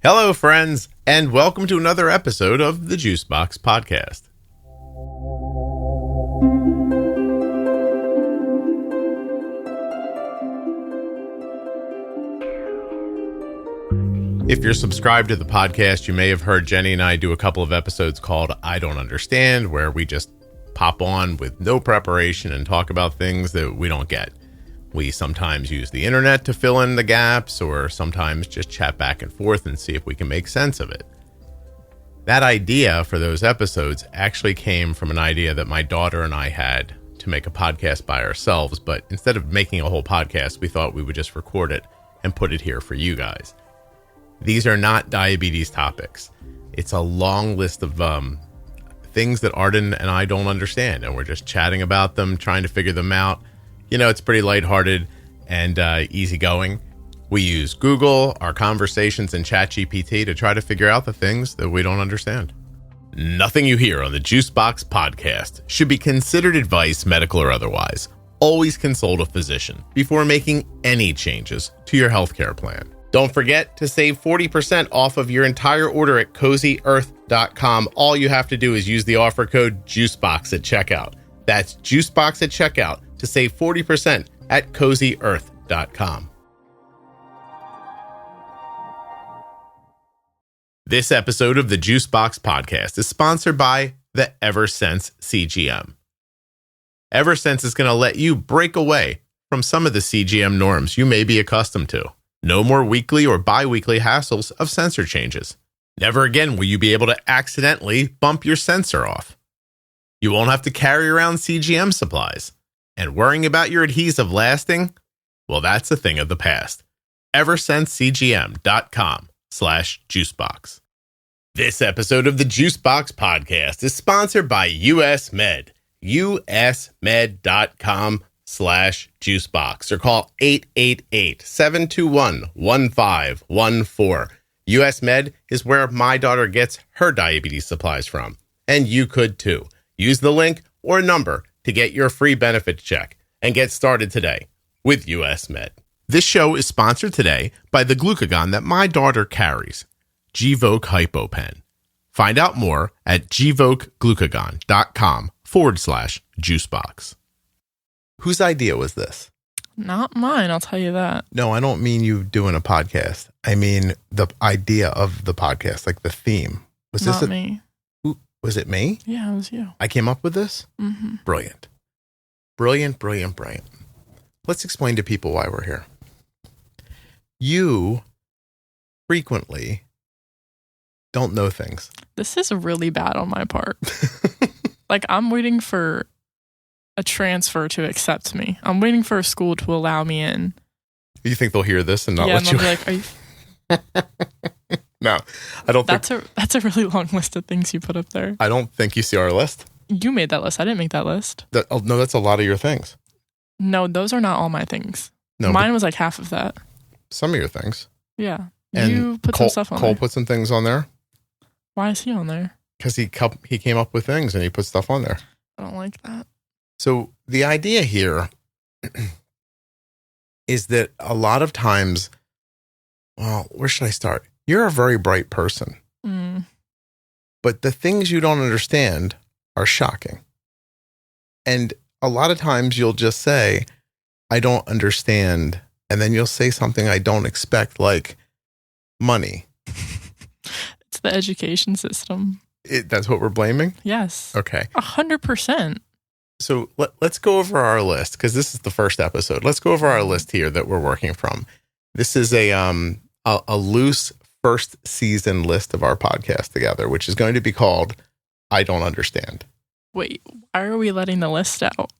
Hello, friends, and welcome to another episode of the Juicebox Podcast. If you're subscribed to the podcast, you may have heard Jenny and I do a couple of episodes called I Don't Understand, where we just pop on with no preparation and talk about things that we don't get. We sometimes use the internet to fill in the gaps, or sometimes just chat back and forth and see if we can make sense of it. That idea for those episodes actually came from an idea that my daughter and I had to make a podcast by ourselves, but instead of making a whole podcast, we thought we would just record it and put it here for you guys. These are not diabetes topics. It's a long list of things that Arden and I don't understand, and we're just chatting about them, trying to figure them out. You know, it's pretty lighthearted and easygoing. We use Google, our conversations, and ChatGPT to try to figure out the things that we don't understand. Nothing you hear on the Juicebox Podcast should be considered advice, medical or otherwise. Always consult a physician before making any changes to your healthcare plan. Don't forget to save 40% off of your entire order at CozyEarth.com. All you have to do is use the offer code JUICEBOX at checkout. That's JUICEBOX at checkout to save 40% at CozyEarth.com. This episode of the Juicebox Podcast is sponsored by the Eversense CGM. Eversense is going to let you break away from some of the CGM norms you may be accustomed to. No more weekly or bi-weekly hassles of sensor changes. Never again will you be able to accidentally bump your sensor off. You won't have to carry around CGM supplies. And worrying about your adhesive lasting? Well, that's a thing of the past. EversenseCGM.com/juicebox. This episode of the Juicebox Podcast is sponsored by US Med. usmed.com/juicebox or call 888-721-1514. US Med is where my daughter gets her diabetes supplies from. And you could too. Use the link or number to get your free benefit check and get started today with US Med. This show is sponsored today by the glucagon that my daughter carries, Gvoke HypoPen. Find out more at gvokeglucagon.com/juicebox. Whose idea was this? Not mine, I'll tell you that. No, I don't mean you doing a podcast. I mean the idea of the podcast, like the theme. Was Not this me. Was it me? Yeah, it was you. I came up with this? Mm-hmm. Brilliant. Brilliant. Let's explain to people why we're here. You frequently don't know things. This is really bad on my part. Like, I'm waiting for a transfer to accept me. I'm waiting for a school to allow me in. You think they'll hear this and not yeah, let and you they'll be like, are you... No, I don't think... That's a really long list of things you put up there. I don't think you see our list. You made that list. I didn't make that list. No, that's a lot of your things. No, those are not all my things. No, mine was like half of that. Some of your things. Yeah. And you put some stuff on Cole there. put some things on there. Why is he on there? Because he came up with things and he put stuff on there. I don't like that. So the idea here is that a lot of times, well, where should I start? You're a very bright person. Mm. But the things you don't understand are shocking. And a lot of times you'll just say, I don't understand. And then you'll say something I don't expect, like money. It's the education system. That's what we're blaming? Yes. Okay. 100%. So let's go over our list, because this is the first episode. Let's go over our list here that we're working from. This is a loose first season list of our podcast together, which is going to be called I Don't Understand. Wait, why are we letting the list out?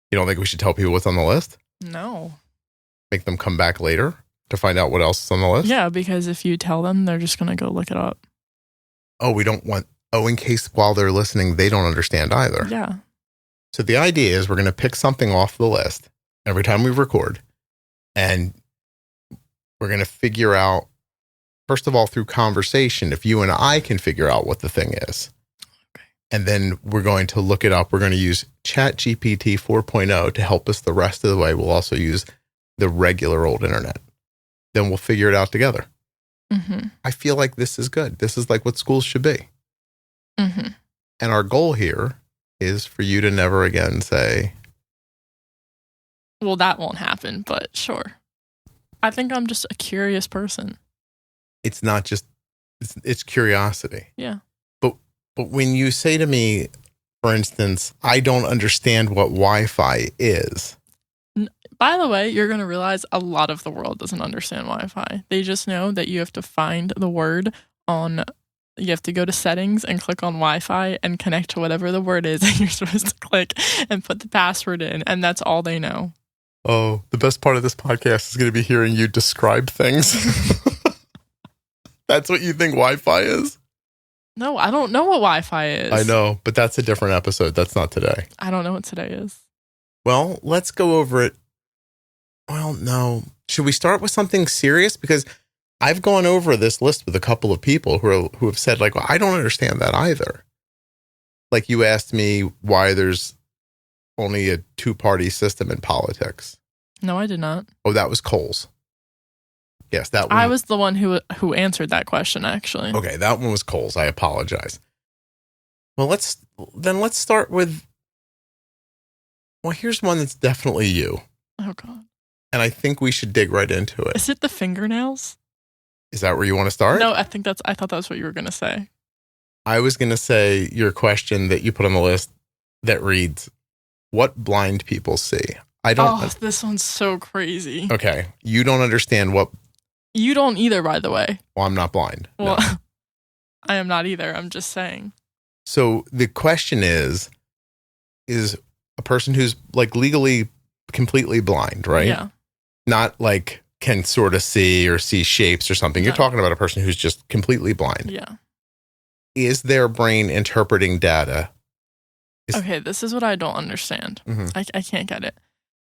You don't think we should tell people what's on the list? No. Make them come back later to find out what else is on the list? Yeah, because if you tell them, they're just going to go look it up. Oh, in case while they're listening, they don't understand either. Yeah. So the idea is we're going to pick something off the list every time we record, and we're going to figure out, first of all, through conversation, if you and I can figure out what the thing is. Okay. And then we're going to look it up. We're going to use ChatGPT 4.0 to help us the rest of the way. We'll also use the regular old internet. Then we'll figure it out together. Mm-hmm. I feel like this is good. This is like what schools should be. Mm-hmm. And our goal here is for you to never again say, well, that won't happen, but sure. I think I'm just a curious person. it's not just, it's curiosity. Yeah. But when you say to me, for instance, I don't understand what Wi-Fi is. By the way, you're going to realize a lot of the world doesn't understand Wi-Fi. They just know that you have to find the word you have to go to settings and click on Wi-Fi and connect to whatever the word is and you're supposed to click and put the password in. And that's all they know. Oh, the best part of this podcast is going to be hearing you describe things. That's what you think Wi-Fi is? No, I don't know what Wi-Fi is. I know, but that's a different episode. That's not today. I don't know what today is. Well, let's go over it. Well, no. Should we start with something serious? Because I've gone over this list with a couple of people who have said, like, well, I don't understand that either. Like you asked me why there's only a two-party system in politics. No, I did not. Oh, that was Cole's. Yes, that one. I was the one who answered that question, actually. Okay, that one was Cole's. I apologize. Well, let's start with, well, here's one that's definitely you. Oh, God. And I think we should dig right into it. Is it the fingernails? Is that where you want to start? No, I thought that was what you were going to say. I was going to say your question that you put on the list that reads, what blind people see? I don't. Oh, this one's so crazy. Okay. You don't understand what. You don't either, by the way. Well, I'm not blind. Well, No. I am not either. I'm just saying. So the question is a person who's like legally completely blind, right? Yeah. Not like can sort of see or see shapes or something. You're No. talking about a person who's just completely blind. Yeah. Is their brain interpreting data? Okay, this is what I don't understand. Mhm. I can't get it.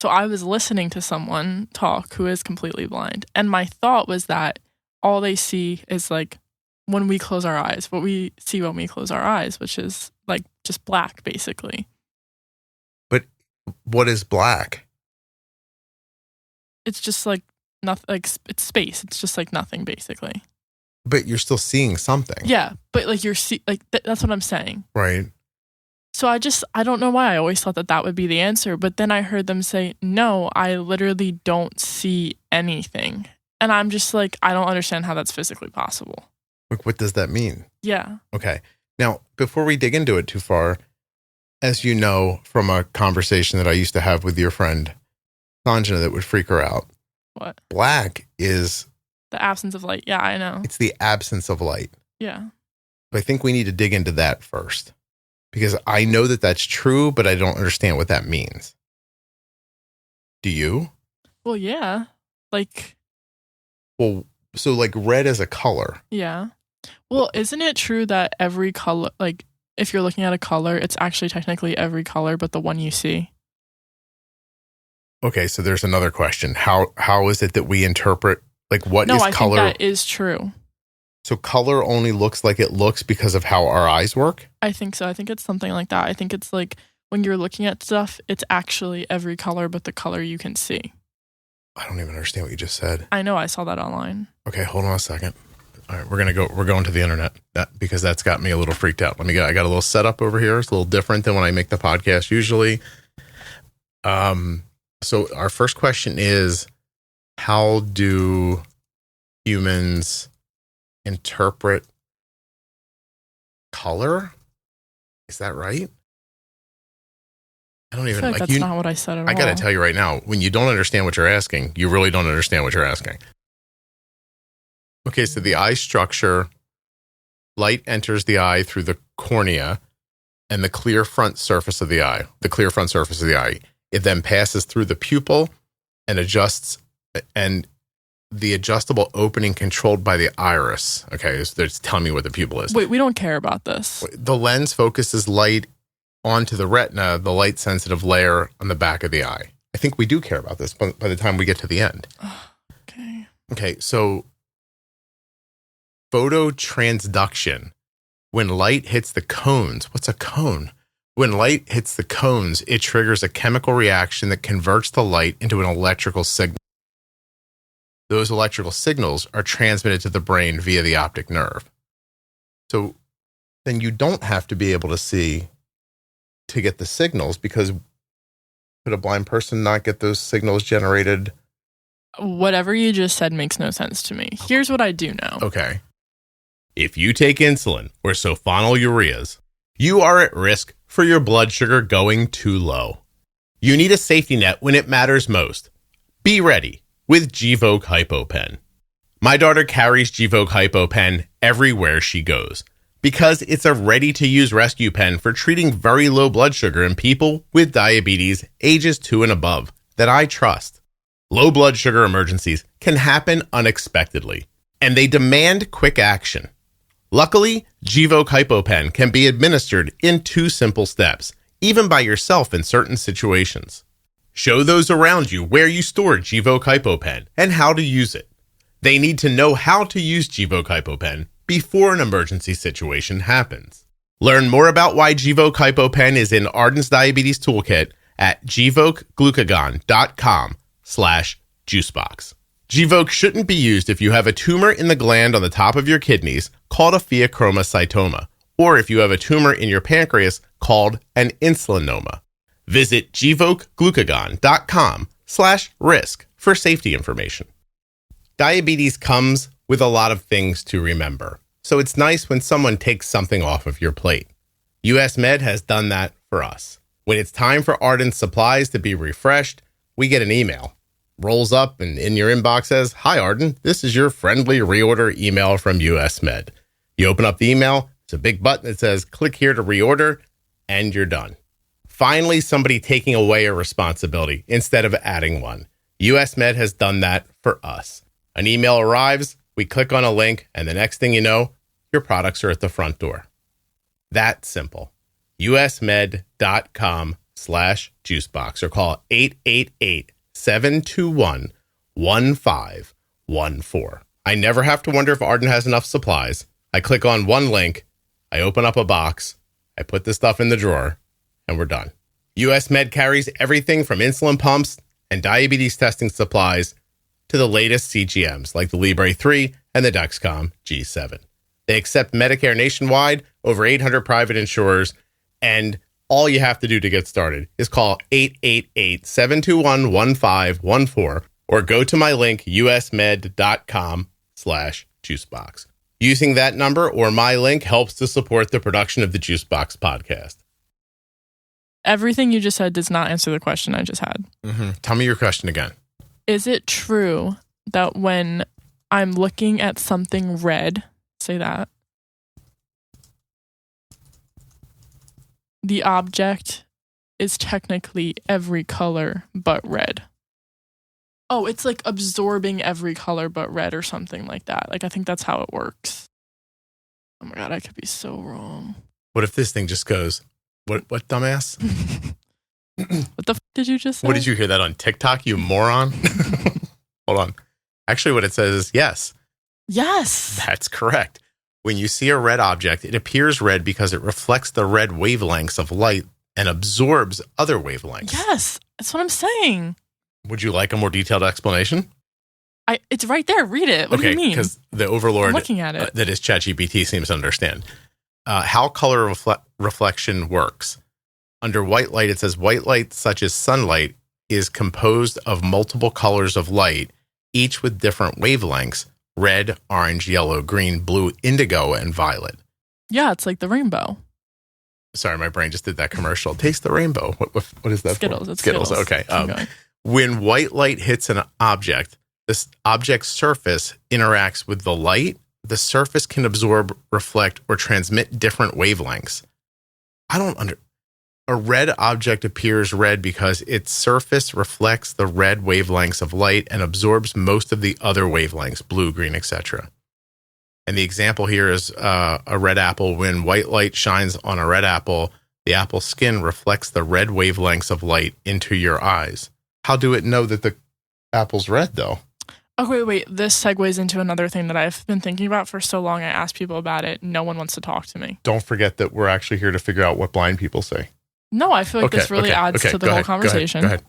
So I was listening to someone talk who is completely blind. And my thought was that all they see is like when we close our eyes, what we see when we close our eyes, which is like just black, basically. But what is black? It's just like nothing, like it's space. It's just like nothing, basically. But you're still seeing something. Yeah, but like that's what I'm saying. Right. So I don't know why I always thought that would be the answer, but then I heard them say, no, I literally don't see anything. And I'm just like, I don't understand how that's physically possible. Like, what does that mean? Yeah. Okay. Now, before we dig into it too far, as you know from a conversation that I used to have with your friend, Sanjana, that would freak her out. What? Black is... The absence of light. Yeah, I know. It's the absence of light. Yeah. But I think we need to dig into that first. Because I know that that's true, but I don't understand what that means. Do you? Well, yeah. Like... Well, so like red is a color. Yeah. Well, isn't it true that every color, like if you're looking at a color, it's actually technically every color but the one you see? Okay, so there's another question. How is it that we interpret, like what is color? No, I think that is true. So color only looks like it looks because of how our eyes work? I think so. I think it's something like that. I think it's like when you're looking at stuff, it's actually every color but the color you can see. I don't even understand what you just said. I know. I saw that online. Okay, hold on a second. All right, we're going to the internet because that's got me a little freaked out. I got a little setup over here. It's a little different than when I make the podcast usually. So our first question is, how do humans interpret color? Is that right? I don't even I feel like that's not what I said at all. I got to tell you right now, when you don't understand what you're asking, you really don't understand what you're asking. Okay, so the eye structure, light enters the eye through the cornea and the clear front surface of the eye. It then passes through the pupil and adjusts, and the adjustable opening controlled by the iris. Okay, so they're telling me what the pupil is. Wait, we don't care about this. The lens focuses light onto the retina, the light-sensitive layer on the back of the eye. I think we do care about this by the time we get to the end. Okay. Okay, so phototransduction. When light hits the cones, what's a cone? When light hits the cones, it triggers a chemical reaction that converts the light into an electrical signal. those electrical signals are transmitted to the brain via the optic nerve. So then you don't have to be able to see to get the signals, because could a blind person not get those signals generated? Whatever you just said makes no sense to me. Here's what I do know. Okay. If you take insulin or sulfonylureas, you are at risk for your blood sugar going too low. You need a safety net when it matters most. Be ready with Gvoke HypoPen. My daughter carries Gvoke HypoPen everywhere she goes because it's a ready-to-use rescue pen for treating very low blood sugar in people with diabetes ages 2 and above that I trust. Low blood sugar emergencies can happen unexpectedly, and they demand quick action. Luckily, Gvoke HypoPen can be administered in 2 simple steps, even by yourself in certain situations. Show those around you where you store Gvoke HypoPen and how to use it. They need to know how to use Gvoke HypoPen before an emergency situation happens. Learn more about why Gvoke HypoPen is in Arden's Diabetes Toolkit at gvokeglucagon.com/juicebox. Gvoke shouldn't be used if you have a tumor in the gland on the top of your kidneys called a pheochromocytoma, or if you have a tumor in your pancreas called an insulinoma. Visit gvokeglucagon.com/risk for safety information. Diabetes comes with a lot of things to remember, so it's nice when someone takes something off of your plate. US Med has done that for us. When it's time for Arden's supplies to be refreshed, we get an email. Rolls up and in your inbox says, "Hi Arden, this is your friendly reorder email from US Med." You open up the email, it's a big button that says, "Click here to reorder," and you're done. Finally, somebody taking away a responsibility instead of adding one. US Med has done that for us. An email arrives, we click on a link, and the next thing you know, your products are at the front door. That simple. usmed.com/juicebox or call 888-721-1514. I never have to wonder if Arden has enough supplies. I click on one link, I open up a box, I put the stuff in the drawer, and we're done. US Med carries everything from insulin pumps and diabetes testing supplies to the latest CGMs like the Libre 3 and the Dexcom G7. They accept Medicare nationwide, over 800 private insurers, and all you have to do to get started is call 888-721-1514 or go to my link, usmed.com/juicebox. Using that number or my link helps to support the production of the Juicebox podcast. Everything you just said does not answer the question I just had. Tell me your question again. Is it true that when I'm looking at something red, say that, the object is technically every color but red? Oh, it's like absorbing every color but red or something like that. Like, I think that's how it works. Oh my God, I could be so wrong. What if this thing just goes, what dumbass? What the f did you just say? What, did you hear that on TikTok, you moron? Hold on. Actually, what it says is yes. Yes. That's correct. When you see a red object, it appears red because it reflects the red wavelengths of light and absorbs other wavelengths. Yes, that's what I'm saying. Would you like a more detailed explanation? It's right there. Read it. What do you mean? Because the overlord I'm looking at it. That is ChatGPT seems to understand how color reflection works. Under white light, it says white light, such as sunlight, is composed of multiple colors of light, each with different wavelengths: red, orange, yellow, green, blue, indigo, and violet. Yeah, it's like the rainbow. Sorry, my brain just did that commercial. Taste the rainbow. What is that Skittles. for? It's Skittles. Okay. When white light hits an object, this object's surface interacts with the light. The surface can absorb, reflect, or transmit different wavelengths. A red object appears red because its surface reflects the red wavelengths of light and absorbs most of the other wavelengths, blue, green, etc. And the example here is a red apple. When white light shines on a red apple, the apple skin reflects the red wavelengths of light into your eyes. How do it know that the apple's red, though? Oh, wait. This segues into another thing that I've been thinking about for so long. I ask people about it. No one wants to talk to me. Don't forget that we're actually here to figure out what blind people say. No, I feel like this really adds to the whole conversation. Go ahead.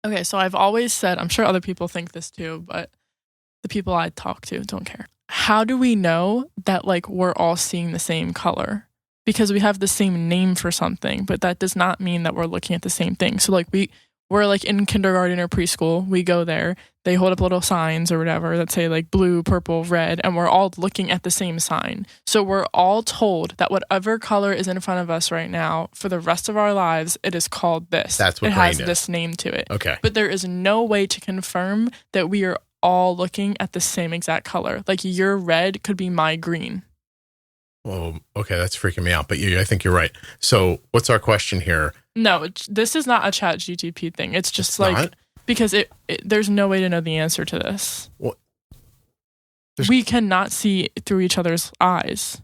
Okay, so I've always said, I'm sure other people think this too, but the people I talk to don't care. How do we know that like we're all seeing the same color? Because we have the same name for something, but that does not mean that we're looking at the same thing. So like we're like in kindergarten or preschool, we go there, they hold up little signs or whatever that say like blue, purple, red, and we're all looking at the same sign. So we're all told that whatever color is in front of us right now, for the rest of our lives, it is called this. That's what it green has is. this name to it. Okay. But there is no way to confirm that we are all looking at the same exact color. Like your red could be my green. Well, okay, that's freaking me out, but I think you're right. So what's our question here? No, this is not a chat GTP thing. It's just not? Because there's no way to know the answer to this. Well, we cannot see through each other's eyes.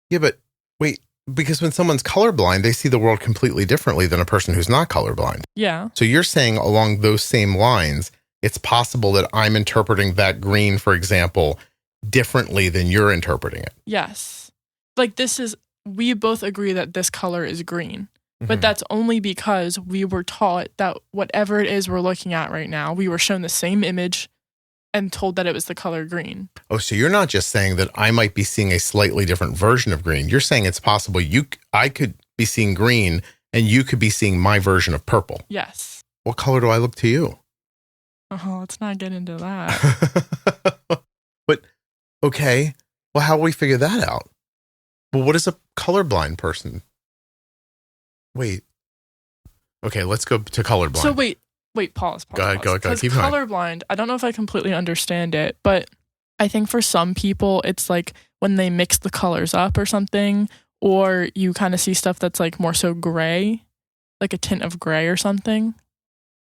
Yeah, but wait, because when someone's colorblind, they see the world completely differently than a person who's not colorblind. Yeah. So you're saying along those same lines, it's possible that I'm interpreting that green, for example, differently than you're interpreting it. Yes. Like we both agree that this color is green, but that's only because we were taught that whatever it is we're looking at right now, we were shown the same image and told that it was the color green. Oh, so you're not just saying that I might be seeing a slightly different version of green. You're saying it's possible I could be seeing green and you could be seeing my version of purple. Yes. What color do I look to you? Oh, let's not get into that. But, okay, well, how will we figure that out? Well, what is a colorblind person? Wait. Okay, let's go to colorblind. So wait, pause. Go ahead. Keep going. Colorblind, I don't know if I completely understand it, but I think for some people, it's like when they mix the colors up or something, or you kind of see stuff that's like more so gray, like a tint of gray or something.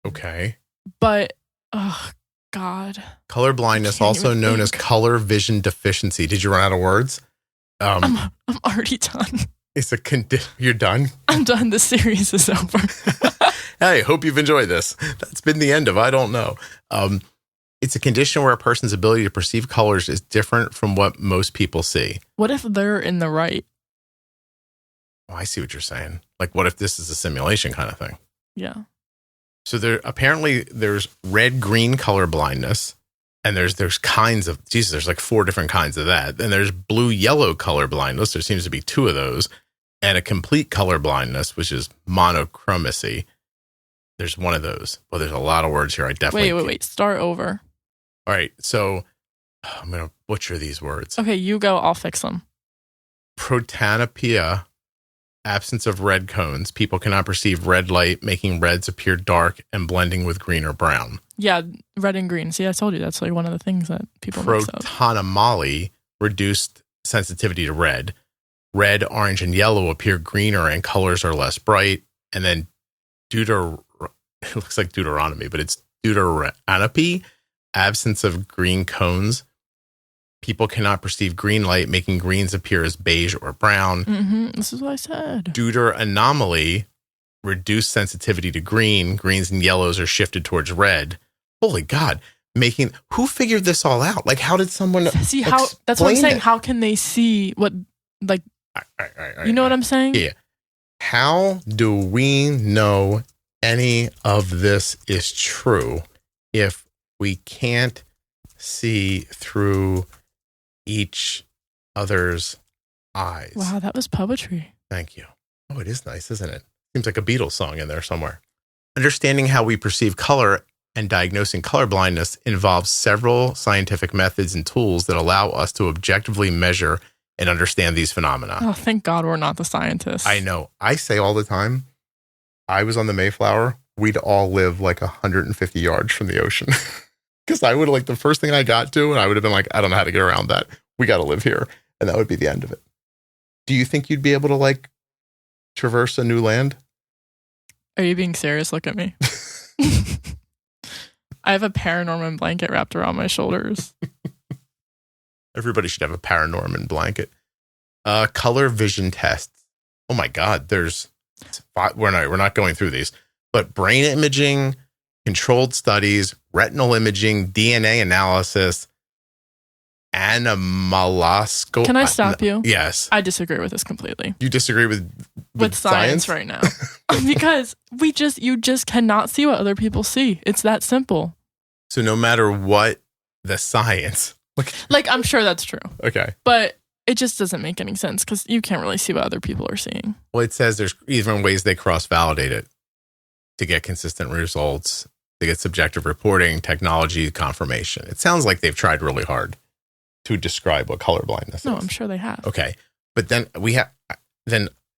Okay. But, oh, God. Color blindness, also known as color vision deficiency. Did you run out of words? I'm already done. It's you're done? I'm done. The series is over. Hey, hope you've enjoyed this. That's been the end of I don't know. It's a condition where a person's ability to perceive colors is different from what most people see. What if they're in the right? Oh, I see what you're saying. Like, what if this is a simulation kind of thing? Yeah. So there's red-green color blindness, and there's kinds of, there's like 4 different kinds of that. And there's blue-yellow color blindness. There seems to be 2 of those. And a complete color blindness, which is monochromacy. There's one of those. Well, there's a lot of words here. I definitely... Wait. Start over. All right. So I'm going to butcher these words. Okay, you go. I'll fix them. Protanopia, absence of red cones. People cannot perceive red light, making reds appear dark and blending with green or brown. Yeah, red and green. See, I told you that's like one of the things that people mix up. Protonomaly, reduced sensitivity to red. Red, orange, and yellow appear greener and colors are less bright. And then it looks like Deuteronomy, but it's deuteranopy, absence of green cones. People cannot perceive green light, making greens appear as beige or brown. Mm-hmm. This is what I said. Deuteranomaly, reduced sensitivity to green. Greens and yellows are shifted towards red. Holy God. Who figured this all out? Like, how did someone see how? That's what I'm saying. How can they see what, like, you know what I'm saying? Yeah. How do we know any of this is true if we can't see through each other's eyes? Wow, that was poetry. Thank you. Oh, it is nice, isn't it? Seems like a Beatles song in there somewhere. Understanding how we perceive color and diagnosing color blindness involves several scientific methods and tools that allow us to objectively measure and understand these phenomena. Oh, thank God we're not the scientists. I know. I say all the time, I was on the Mayflower, we'd all live like 150 yards from the ocean. Because I would have, like, the first thing I got to, and I would have been like, I don't know how to get around that. We got to live here. And that would be the end of it. Do you think you'd be able to, like, traverse a new land? Are you being serious? Look at me. I have a Paranorman blanket wrapped around my shoulders. Everybody should have a Paranorman blanket. Color vision tests. Oh my God, we're not going through these, but brain imaging, controlled studies, retinal imaging, DNA analysis, anomaloscope. Can I stop you? Yes. I disagree with this completely. You disagree with science right now. Because you just cannot see what other people see. It's that simple. So no matter what the science. Like, I'm sure that's true. Okay. But it just doesn't make any sense because you can't really see what other people are seeing. Well, it says there's even ways they cross-validate it to get consistent results, to get subjective reporting, technology, confirmation. It sounds like they've tried really hard to describe what colorblindness is. No, I'm sure they have. Okay. But then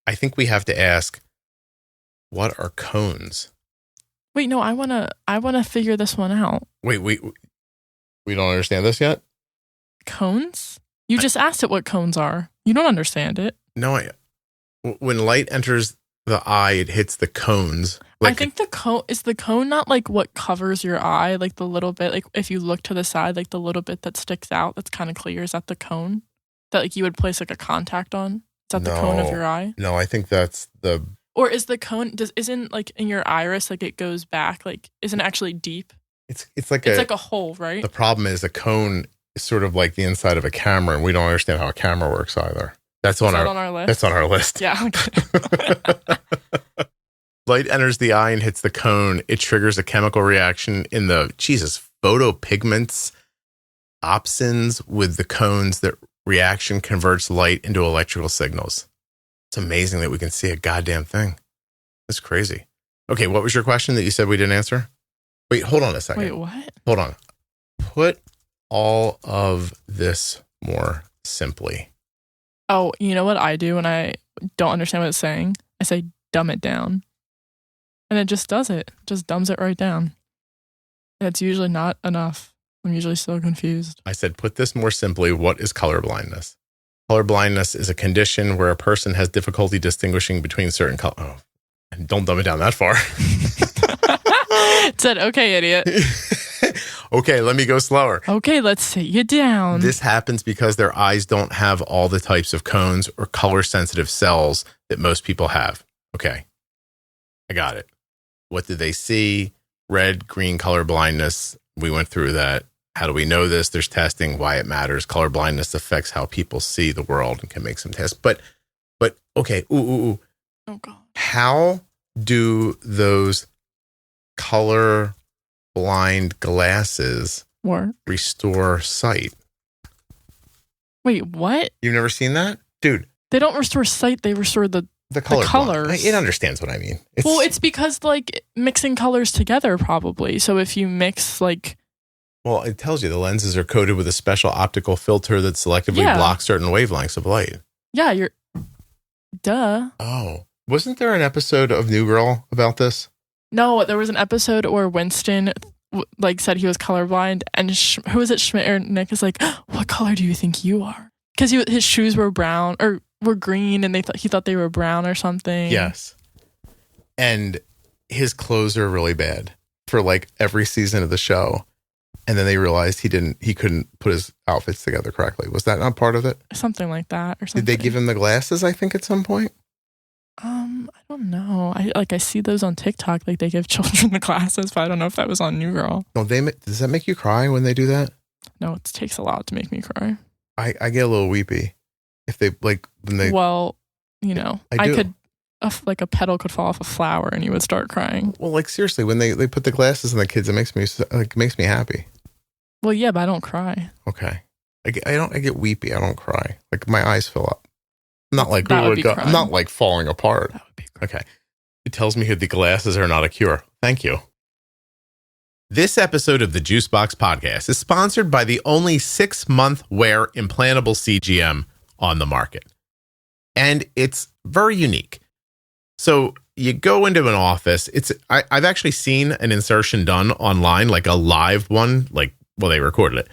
I think we have to ask, what are cones? Wait, no, I wanna figure this one out. Wait, we don't understand this yet? Cones? You just asked it what cones are. You don't understand it. No, when light enters the eye, it hits the cones. I think the cone not like what covers your eye, like the little bit, like if you look to the side, like the little bit that sticks out that's kind of clear. Is that the cone that like you would place like a contact on? Is that the cone of your eye? No, I think that's the. Or is the cone isn't like in your iris like it goes back, like isn't it actually deep? It's like a hole, right? The problem is a cone is sort of like the inside of a camera, and we don't understand how a camera works either. That's on our list. That's on our list. Yeah. Okay. Light enters the eye and hits the cone. It triggers a chemical reaction in the photopigments, opsins with the cones. That reaction converts light into electrical signals. It's amazing that we can see a goddamn thing. It's crazy. Okay, what was your question that you said we didn't answer? Wait, hold on a second. Wait, what? Hold on. Put all of this more simply. Oh, you know what I do when I don't understand what it's saying? I say, dumb it down. And it just does it. Just dumbs it right down. And it's usually not enough. I'm usually still confused. I said, put this more simply. What is colorblindness? Colorblindness is a condition where a person has difficulty distinguishing between certain colors. Oh, don't dumb it down that far. It said, okay, idiot. Okay, let me go slower. Okay, let's sit you down. This happens because their eyes don't have all the types of cones or color-sensitive cells that most people have. Okay, I got it. What did they see? Red, green, color blindness. We went through that. How do we know this? There's testing, why it matters. Color blindness affects how people see the world and can make some tests. But okay, Oh, God. How do those color blind glasses restore sight? Wait, what? You've never seen that? Dude. They don't restore sight, they restore the colors. It understands what I mean. It's because like mixing colors together probably. So if you mix like... Well, it tells you the lenses are coated with a special optical filter that selectively blocks certain wavelengths of light. Yeah, duh. Oh. Wasn't there an episode of New Girl about this? No, there was an episode where Winston said he was colorblind, and who was it? Schmidt or Nick is like, "What color do you think you are?" Because his shoes were brown or were green, and he thought they were brown or something. Yes, and his clothes are really bad for like every season of the show, and then they realized he couldn't put his outfits together correctly. Was that not part of it? Something like that, or something. Did they give him the glasses? I think at some point. I don't know. I see those on TikTok. Like they give children the glasses, but I don't know if that was on New Girl. No, does that make you cry when they do that? No, it takes a lot to make me cry. I get a little weepy if they when they. Well, I could like a petal could fall off a flower and you would start crying. Well, like seriously, when they put the glasses on the kids, it makes me happy. Well, yeah, but I don't cry. Okay, I get weepy. I don't cry. Like my eyes fill up. Not like I'm not like falling apart. That would be crying. Okay. It tells me here the glasses are not a cure. Thank you. This episode of the Juicebox Podcast is sponsored by the only 6-month wear implantable CGM on the market. And it's very unique. So you go into an office. I've actually seen an insertion done online, like a live one, they recorded it.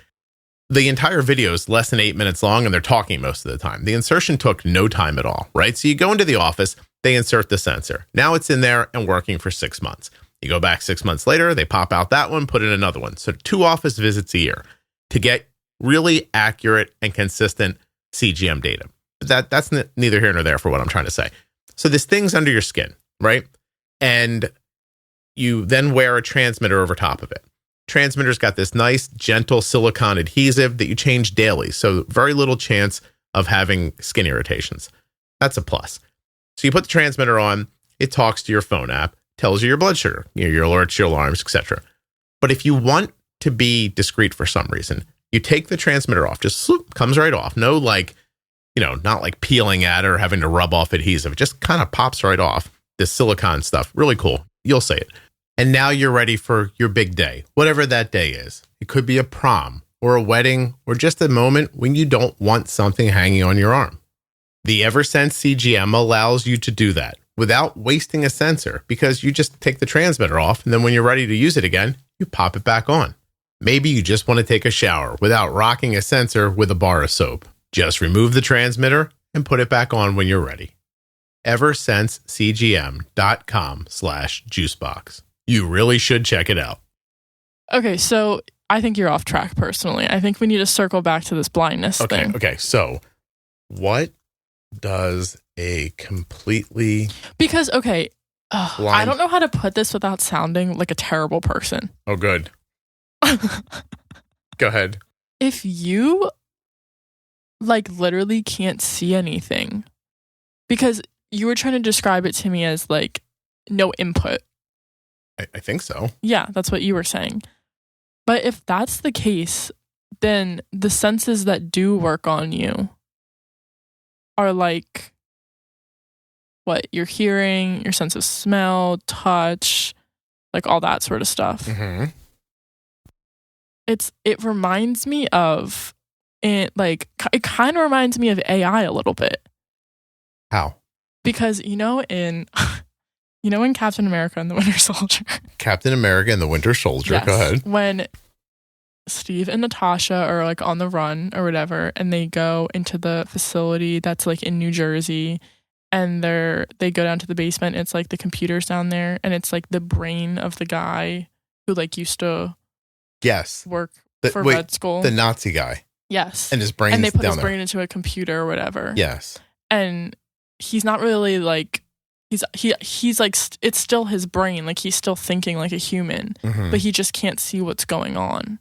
The entire video is less than 8 minutes long, and they're talking most of the time. The insertion took no time at all, right? So you go into the office, they insert the sensor. Now it's in there and working for 6 months. You go back 6 months later, they pop out that one, put in another one. So 2 office visits a year to get really accurate and consistent CGM data. But that's neither here nor there for what I'm trying to say. So this thing's under your skin, right? And you then wear a transmitter over top of it. Transmitter's got this nice, gentle silicone adhesive that you change daily. So very little chance of having skin irritations. That's a plus. So you put the transmitter on, it talks to your phone app, tells you your blood sugar, your alerts, your alarms, etc. But if you want to be discreet for some reason. You take the transmitter off, just swoop, comes right off. No, like, not like peeling at it or having to rub off adhesive. It just kind of pops right off. This silicone stuff, really cool. You'll say it. And now you're ready for your big day, whatever that day is. It could be a prom or a wedding or just a moment when you don't want something hanging on your arm. The Eversense CGM allows you to do that without wasting a sensor, because you just take the transmitter off, and then when you're ready to use it again, you pop it back on. Maybe you just want to take a shower without rocking a sensor with a bar of soap. Just remove the transmitter and put it back on when you're ready. EversenseCGM.com/juicebox. You really should check it out. Okay, so I think you're off track personally. I think we need to circle back to this blindness thing. Okay, so what does a completely... Because, okay, I don't know how to put this without sounding like a terrible person. Oh, good. Go ahead. If you, like, literally can't see anything, because you were trying to describe it to me as, like, no input. I think so. Yeah, that's what you were saying. But if that's the case, then the senses that do work on you are like what? Your hearing, your sense of smell, touch, like all that sort of stuff. Mm-hmm. It reminds me of it kind of reminds me of AI a little bit. How? Because in Captain America and the Winter Soldier. Captain America and the Winter Soldier. Yes. Go ahead. When Steve and Natasha are like on the run or whatever, and they go into the facility that's like in New Jersey, and they go down to the basement. And it's like the computers down there, and it's like the brain of the guy who like used to work for Red Skull, the Nazi guy. Yes, and his brain, and they put his brain into a computer or whatever. Yes, and he's not really like. He's like, it's still his brain. Like, he's still thinking like a human, but he just can't see what's going on.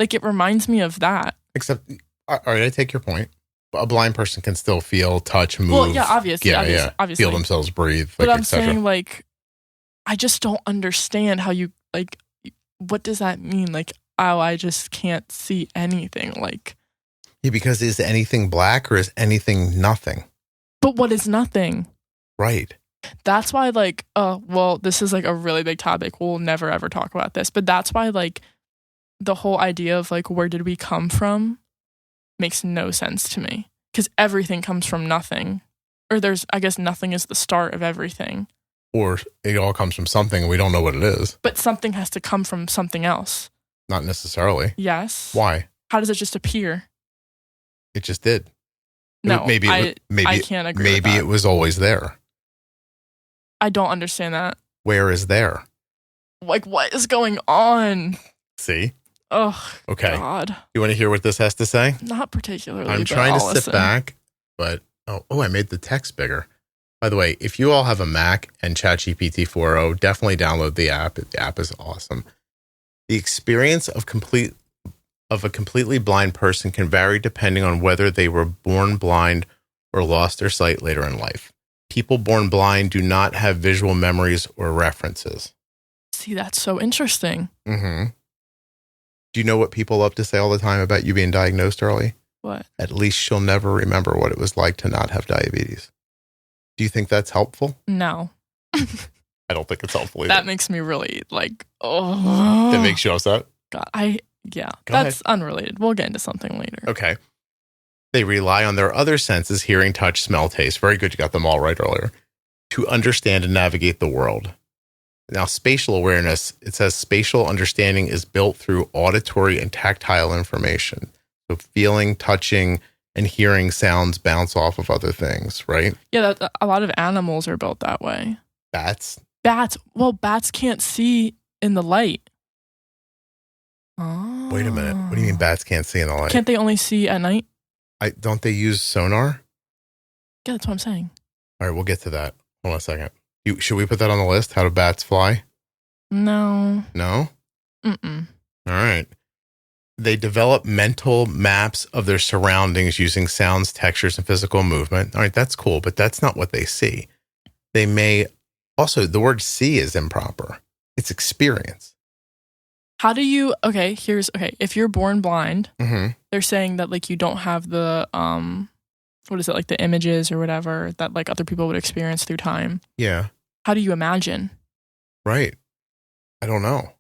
Like, it reminds me of that. Except, all right, I take your point. A blind person can still feel, touch, move. Well, yeah, obviously. Feel themselves breathe. But I'm saying, like, I just don't understand how you, like, what does that mean? Like, I just can't see anything. Like, yeah, because is anything black or is anything nothing? But what is nothing? Right. That's why, like, this is like a really big topic. We'll never ever talk about this, but that's why, like, the whole idea of like, where did we come from makes no sense to me, because everything comes from nothing, or I guess nothing is the start of everything, or it all comes from something and we don't know what it is. But something has to come from something else. Not necessarily. Yes. Why? How does it just appear? It just did. No, maybe I can't agree. Maybe with that. It was always there. I don't understand that. Where is there? Like, what is going on? See? Oh, okay. God. You want to hear what this has to say? Not particularly. I'm trying to sit back, but I made the text bigger. By the way, if you all have a Mac and ChatGPT 4.0, definitely download the app. The app is awesome. The experience of a completely blind person can vary depending on whether they were born blind or lost their sight later in life. People born blind do not have visual memories or references. See, that's so interesting. Mm-hmm. Do you know what people love to say all the time about you being diagnosed early? What? At least she'll never remember what it was like to not have diabetes. Do you think that's helpful? No. I don't think it's helpful either. That makes me really like, oh. That makes you upset? God, Go that's ahead. Unrelated. We'll get into something later. Okay. They rely on their other senses, hearing, touch, smell, taste. Very good. You got them all right earlier. To understand and navigate the world. Now, spatial awareness, it says spatial understanding is built through auditory and tactile information. So feeling, touching, and hearing sounds bounce off of other things, right? Yeah, a lot of animals are built that way. Bats? Well, bats can't see in the light. Oh. Wait a minute. What do you mean bats can't see in the light? Can't they only see at night? Don't they use sonar? Yeah, that's what I'm saying. All right, we'll get to that. Hold on a second. Should we put that on the list? How do bats fly? No. No? Mm-mm. All right. They develop mental maps of their surroundings using sounds, textures, and physical movement. All right, that's cool, but that's not what they see. They may also, the word see is improper. It's experience. How do you, okay, if you're born blind, Mm-hmm. they're saying that like you don't have the, what is it, like the images or whatever that like other people would experience through time. Yeah. How do you imagine? Right. I don't know.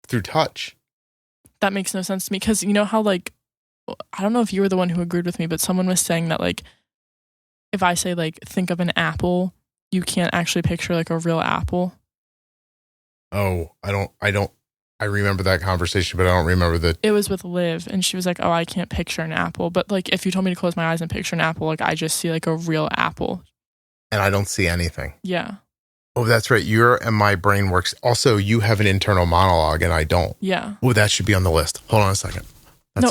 Through touch. That makes no sense to me because you know how like, I don't know if you were the one who agreed with me, but someone was saying that like, if I say like, think of an apple, you can't actually picture like a real apple. Oh, I remember that conversation, but I don't remember the. It was with Liv, and she was like, "Oh, I can't picture an apple." But like, if you told me to close my eyes and picture an apple, like I just see like a real apple. And I don't see anything. Yeah. Oh, that's right. And my brain works. Also, you have an internal monologue, and I don't. Yeah. Oh, that should be on the list. Hold on a second.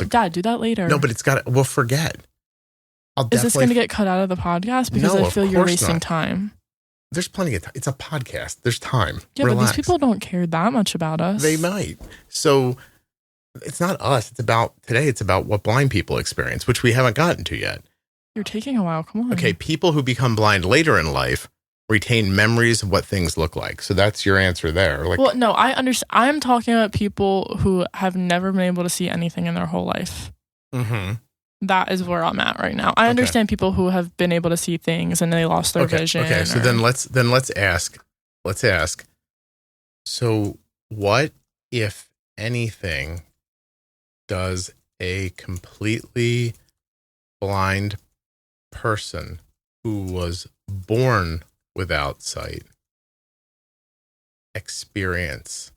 Dad, do that later. No, but it's got. We'll forget. Is this going to get cut out of the podcast? Because No, I feel you're wasting not. time. There's plenty of time. It's a podcast. There's time. Yeah, Relax. but these people don't care that much about us. They might. So it's not us. It's about what blind people experience, which we haven't gotten to yet. You're taking a while. Come on. Okay, people who become blind later in life retain memories of what things look like. So that's your answer there. Like, well, no, I understand. I'm talking about people who have never been able to see anything in their whole life. mm-hmm. That is where I'm at right now. I understand people who have been able to see things and they lost their vision. Okay, so then let's ask. So what, if anything, does a completely blind person who was born without sight experience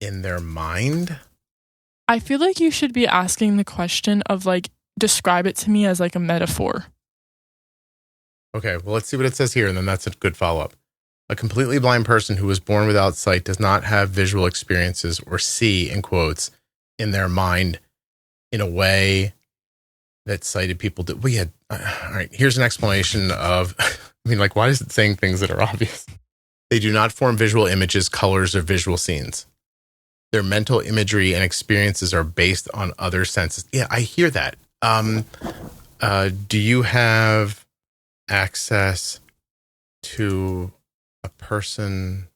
in their mind? I feel like you should be asking the question of like, describe it to me as like a metaphor. Okay, well, let's see what it says here, and then that's a good follow-up. A completely blind person who was born without sight does not have visual experiences or see, in quotes, in their mind in a way that sighted people do. All right, here's an explanation of, why is it saying things that are obvious? They do not form visual images, colors, or visual scenes. Their mental imagery and experiences are based on other senses. Yeah, I hear that. Do you have access to a person?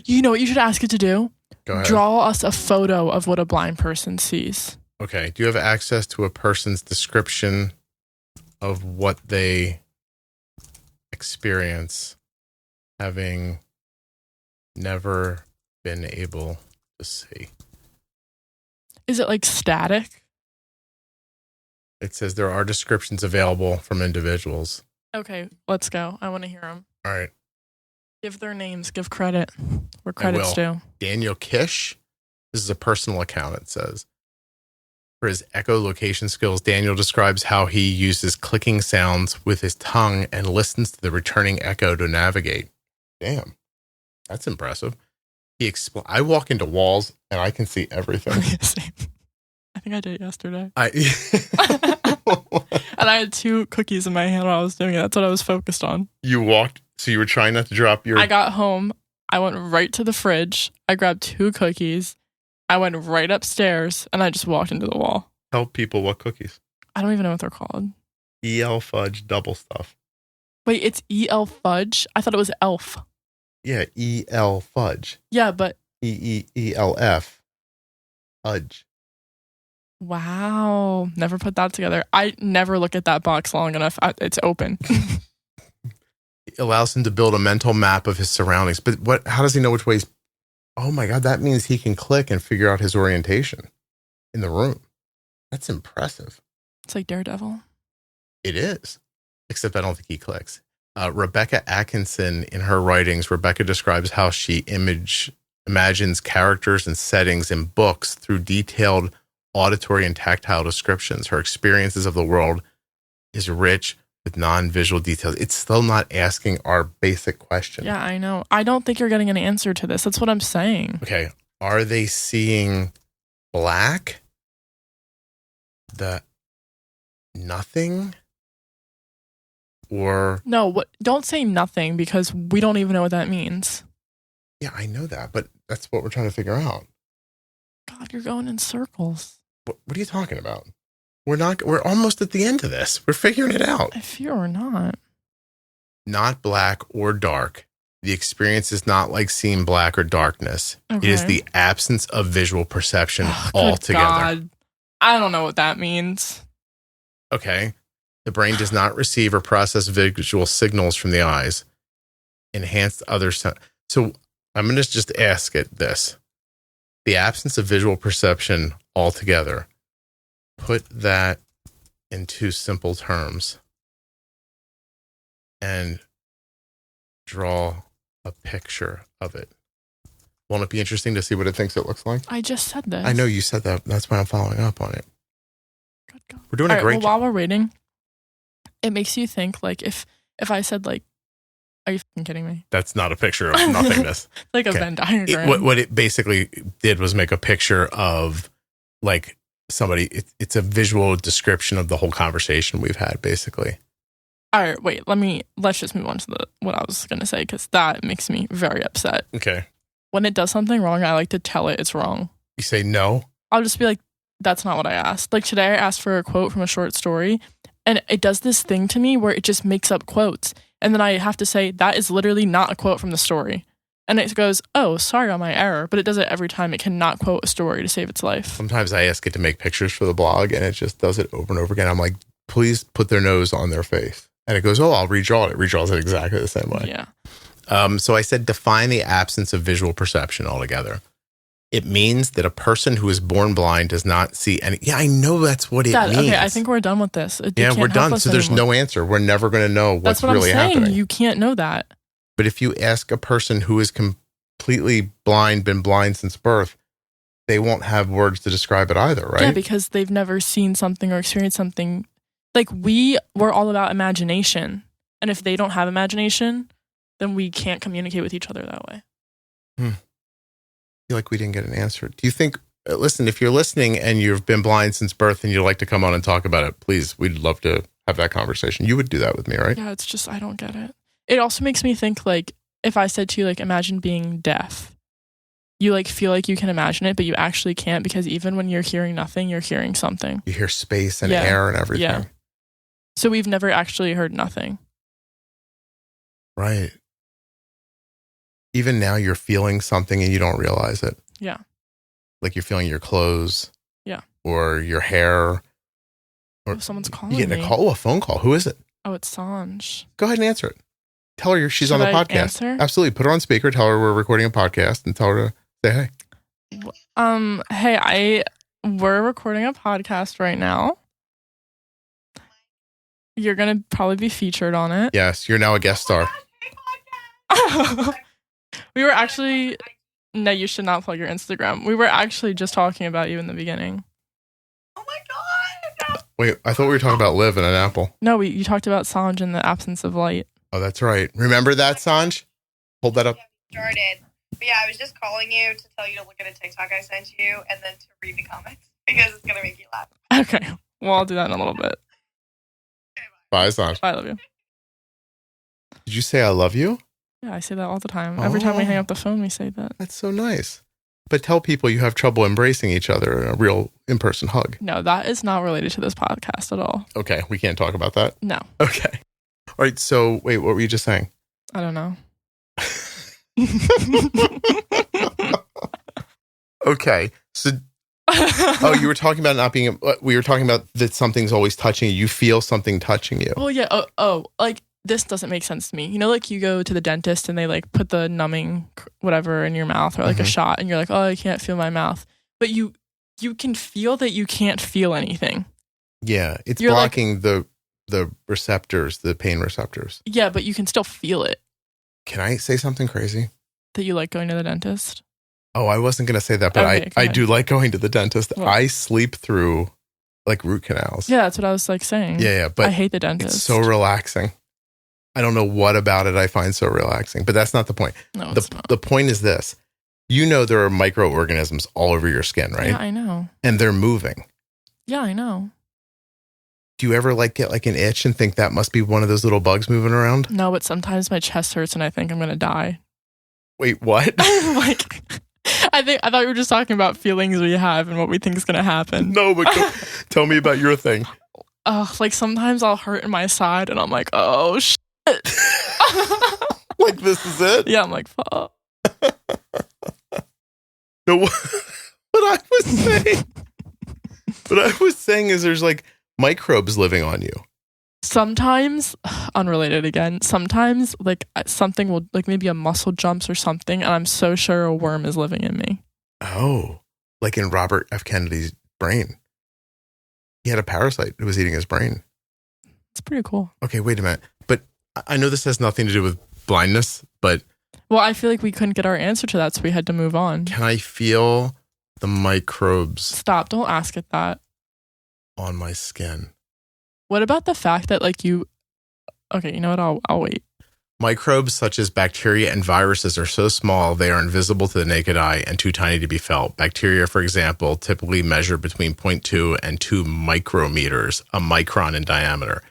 You know what you should ask it to do? Go ahead. Draw us a photo of what a blind person sees. Okay. Do you have access to a person's description of what they experience having never been able to see? Is it like static? It says there are descriptions available from individuals. Okay, let's go. I want to hear them. All right. Give their names. Give credit where credit's due. Daniel Kish. This is a personal account, it says. For his echolocation skills, Daniel describes how he uses clicking sounds with his tongue and listens to the returning echo to navigate. Damn. That's impressive. I walk into walls and I can see everything. Same. I think I did yesterday. And I had 2 cookies in my hand while I was doing it. That's what I was focused on. You walked, so you were trying not to drop your... I got home. I went right to the fridge. I grabbed 2 cookies. I went right upstairs and I just walked into the wall. Tell people what cookies. I don't even know what they're called. EL fudge double stuff. Wait, it's EL fudge? I thought it was elf. Yeah, EL fudge. Yeah, but... EELF. Fudge. Wow. Never put that together. I never look at that box long enough. It's open. It allows him to build a mental map of his surroundings. But how does he know which ways? Oh my God, that means he can click and figure out his orientation in the room. That's impressive. It's like Daredevil. It is. Except I don't think he clicks. Rebecca Atkinson, in her writings, Rebecca describes how she imagines characters and settings in books through detailed auditory and tactile descriptions. Her experiences of the world is rich with non-visual details. It's still not asking our basic question. Yeah, I know. I don't think you're getting an answer to this. That's what I'm saying. Okay. Are they seeing black? The nothing? Or... No, don't say nothing because we don't even know what that means. Yeah, I know that, but that's what we're trying to figure out. God, you're going in circles. What are you talking about? We're almost at the end of this. We're figuring it out. If you're not. Not black or dark. The experience is not like seeing black or darkness. Okay. It is the absence of visual perception altogether. God. I don't know what that means. Okay. The brain does not receive or process visual signals from the eyes. Enhanced other So I'm going to just ask it this. The absence of visual perception altogether. Put that in 2 simple terms. And draw a picture of it. Won't it be interesting to see what it thinks it looks like? I just said this. I know you said that. That's why I'm following up on it. Good God. We're doing a great job. While we're waiting, it makes you think, like, if I said, like, are you fucking kidding me? That's not a picture of nothingness. Like a Venn diagram. What it basically did was make a picture of, like, somebody. It's a visual description of the whole conversation we've had, basically. All right, wait. Let's just move on to what I was going to say, because that makes me very upset. Okay. When it does something wrong, I like to tell it it's wrong. You say no? I'll just be like, that's not what I asked. Like today I asked for a quote from a short story, and it does this thing to me where it just makes up quotes. And then I have to say, that is literally not a quote from the story. And it goes, oh, sorry on my error. But it does it every time. It cannot quote a story to save its life. Sometimes I ask it to make pictures for the blog, and it just does it over and over again. I'm like, please put their nose on their face. And it goes, oh, I'll redraw it. It redraws it exactly the same way. Yeah. So I said, define the absence of visual perception altogether. It means that a person who is born blind does not see any. Yeah, I know that's what it means. Okay, I think we're done with this. Yeah, we're done. So there's no answer. We're never going to know what's really happening. I'm saying. You can't know that. But if you ask a person who is completely blind, been blind since birth, they won't have words to describe it either, right? Yeah, because they've never seen something or experienced something. Like we're all about imagination. And if they don't have imagination, then we can't communicate with each other that way. I feel like we didn't get an answer. Do you think, listen, if you're listening and you've been blind since birth and you'd like to come on and talk about it, please, we'd love to have that conversation. You would do that with me, right? Yeah, it's just, I don't get it. It also makes me think, like, if I said to you, like, imagine being deaf, you, like, feel like you can imagine it, but you actually can't, because even when you're hearing nothing, you're hearing something. You hear space and air and everything. Yeah. So we've never actually heard nothing. Right. Even now you're feeling something and you don't realize it. Yeah. Like you're feeling your clothes. Yeah. Or your hair. Or someone's calling you getting me. a call? Oh, a phone call. Who is it? Oh, it's Sanj. Go ahead and answer it. Tell her she's on the podcast. Answer? Absolutely. Put her on speaker. Tell her we're recording a podcast and tell her to say hey. Hey, we're recording a podcast right now. You're going to probably be featured on it. Yes, you're now a guest star. We were actually... No, you should not plug your Instagram. We were actually just talking about you in the beginning. Oh my God! Wait, I thought we were talking about Liv and an apple. No, you talked about Sanj in the absence of light. Oh, that's right. Remember that, Sanj? Hold that up. Yeah, we started. But yeah, I was just calling you to tell you to look at a TikTok I sent you and then to read the comments because it's going to make you laugh. Okay. Well, I'll do that in a little bit. Okay, bye, Sanj. I love you. Did you say I love you? Yeah, I say that all the time. Every time we hang up the phone, we say that. That's so nice. But tell people you have trouble embracing each other in a real in-person hug. No, that is not related to this podcast at all. Okay, we can't talk about that? No. Okay. All right, so wait, what were you just saying? I don't know. Okay, so... Oh, you were talking about not being... We were talking about that something's always touching you. You feel something touching you. Well, yeah. Like... This doesn't make sense to me. You know, like you go to the dentist and they like put the numbing whatever in your mouth or like a shot and you're like, oh, I can't feel my mouth. But you can feel that you can't feel anything. Yeah, you're blocking like, the receptors, the pain receptors. Yeah, but you can still feel it. Can I say something crazy? That you like going to the dentist? Oh, I wasn't going to say that, but okay, I do like going to the dentist. Well, I sleep through like root canals. Yeah, that's what I was like saying. Yeah, but I hate the dentist. It's so relaxing. I don't know what about it I find so relaxing, but that's not the point. No, it's not. The point is this. You know there are microorganisms all over your skin, right? Yeah, I know. And they're moving. Yeah, I know. Do you ever like get like an itch and think that must be one of those little bugs moving around? No, but sometimes my chest hurts and I think I'm going to die. Wait, what? I thought we were just talking about feelings we have and what we think is going to happen. No, but tell me about your thing. Like sometimes I'll hurt in my side and I'm like, oh, shit. Like, this is it? Yeah, I'm like, fuck. No, what I was saying is there's like microbes living on you. Sometimes, unrelated again, sometimes like something will, like maybe a muscle jumps or something, and I'm so sure a worm is living in me. Oh, like in Robert F. Kennedy's brain. He had a parasite that was eating his brain. It's pretty cool. Okay, wait a minute. But I know this has nothing to do with blindness, but... Well, I feel like we couldn't get our answer to that, so we had to move on. Can I feel the microbes? Stop, don't ask it that. On my skin. What about the fact that like you... Okay, you know what? I'll wait. Microbes such as bacteria and viruses are so small they are invisible to the naked eye and too tiny to be felt. Bacteria, for example, typically measure between 0.2 and 2 micrometers, a micron in diameter.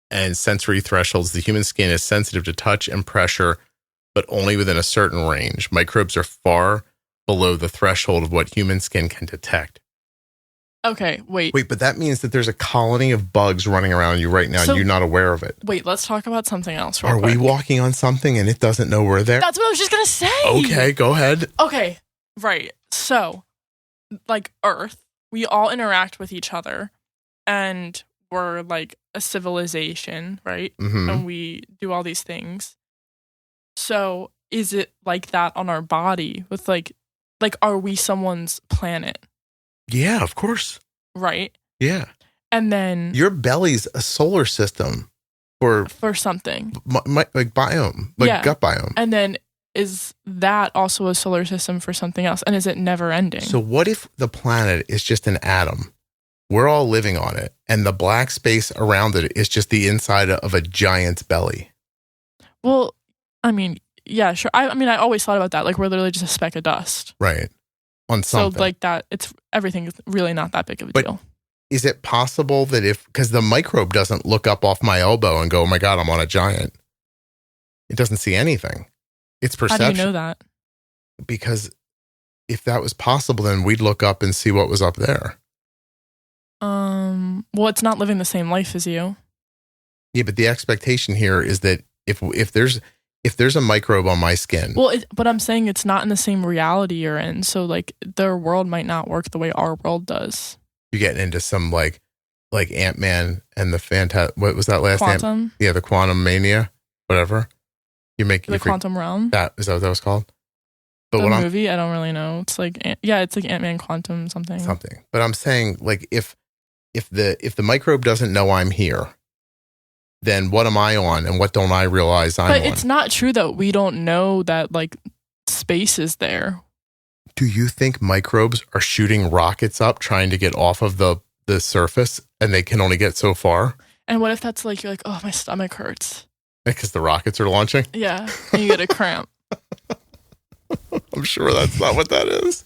And sensory thresholds, the human skin is sensitive to touch and pressure, but only within a certain range. Microbes are far below the threshold of what human skin can detect. Okay, wait. Wait, but that means that there's a colony of bugs running around you right now and you're not aware of it. Wait, let's talk about something else real Are quick. we walking on something and it doesn't know we're there? That's what I was just going to say. Okay, go ahead. Okay, right. So, like Earth, we all interact with each other and we're like a civilization, right? Mm-hmm. And we do all these things. So, is it like that on our body with like are we someone's planet? Yeah, of course. Right? Yeah. And then your belly's a solar system for something. Like biome, like gut biome. And then is that also a solar system for something else? And is it never ending? So what if the planet is just an atom? We're all living on it, and the black space around it is just the inside of a giant's belly. Well, I mean, yeah, sure. I mean, I always thought about that. Like, we're literally just a speck of dust. Right. On something. So, like that, everything is really not that big of a deal. Is it possible that because the microbe doesn't look up off my elbow and go, oh my God, I'm on a giant. It doesn't see anything. It's perception. How do you know that? Because if that was possible, then we'd look up and see what was up there. Well, it's not living the same life as you. Yeah, but the expectation here is that if there's a microbe on my skin. Well, but I'm saying it's not in the same reality you're in. So like their world might not work the way our world does. You're getting into some like Ant-Man and the what was that last Quantum? Yeah, the quantum mania, whatever. You're making the quantum realm. Is that what that was called? But the movie, I don't really know. It's like it's like Ant-Man Quantum something. Something. But I'm saying like if the microbe doesn't know I'm here, then what am I on and what don't I realize I'm on? But it's not true that we don't know that like space is there. Do you think microbes are shooting rockets up trying to get off of the surface and they can only get so far? And what if that's like, you're like, oh, my stomach hurts. Because the rockets are launching? Yeah. And you get a cramp. I'm sure that's not what that is.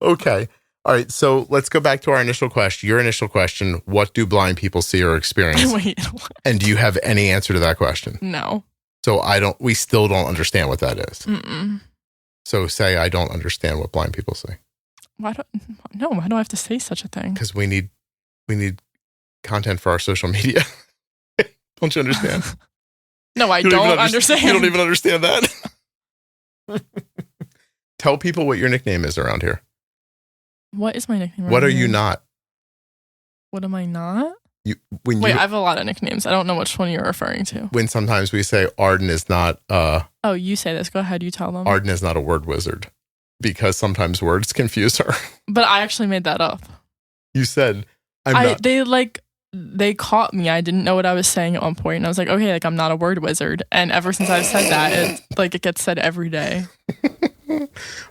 Okay. All right. So let's go back to our initial question. Your initial question, what do blind people see or experience? Wait, what? And do you have any answer to that question? No. So we still don't understand what that is. Mm-mm. So say I don't understand what blind people see. Why do I have to say such a thing? Because we need content for our social media. Don't you understand? No, I don't understand. You don't even understand that? Tell people what your nickname is around here. What is my nickname? What are you not? What am I not? I have a lot of nicknames. I don't know which one you're referring to. When sometimes we say Arden is not... oh, you say this. Go ahead. You tell them. Arden is not a word wizard. Because sometimes words confuse her. But I actually made that up. You said, not... They caught me. I didn't know what I was saying at one point. And I was like, okay, like I'm not a word wizard. And ever since I've said that, it gets said every day. All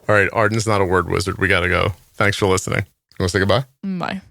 right. Arden's not a word wizard. We got to go. Thanks for listening. You want to say goodbye? Bye.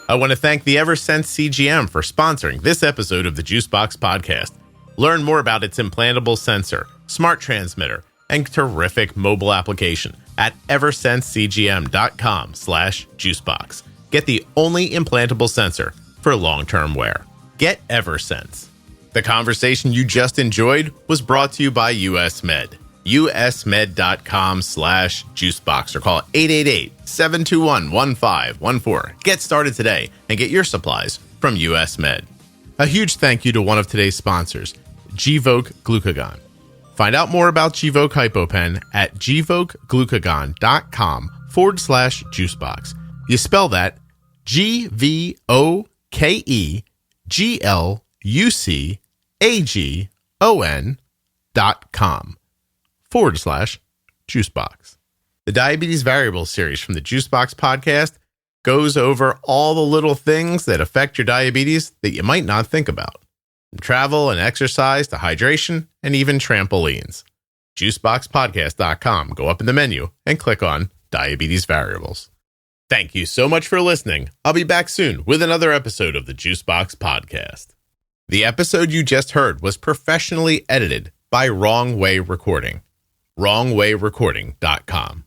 I want to thank the Eversense CGM for sponsoring this episode of the Juicebox Podcast. Learn more about its implantable sensor, smart transmitter, and terrific mobile application at eversensecgm.com/juicebox. Get the only implantable sensor for long-term wear. Get Eversense. The conversation you just enjoyed was brought to you by US Med. usmed.com/juicebox or call 888-721-1514. Get started today and get your supplies from US Med. A huge thank you to one of today's sponsors, Gvoke Glucagon. Find out more about Gvoke HypoPen at gvokeglucagon.com/juicebox. You spell that GVOKEGLUCAGON.com/juicebox. The Diabetes Variables series from the Juicebox Podcast goes over all the little things that affect your diabetes that you might not think about. From travel and exercise to hydration and even trampolines. Juiceboxpodcast.com. Go up in the menu and click on Diabetes Variables. Thank you so much for listening. I'll be back soon with another episode of the Juicebox Podcast. The episode you just heard was professionally edited by Wrong Way Recording. WrongWayRecording.com.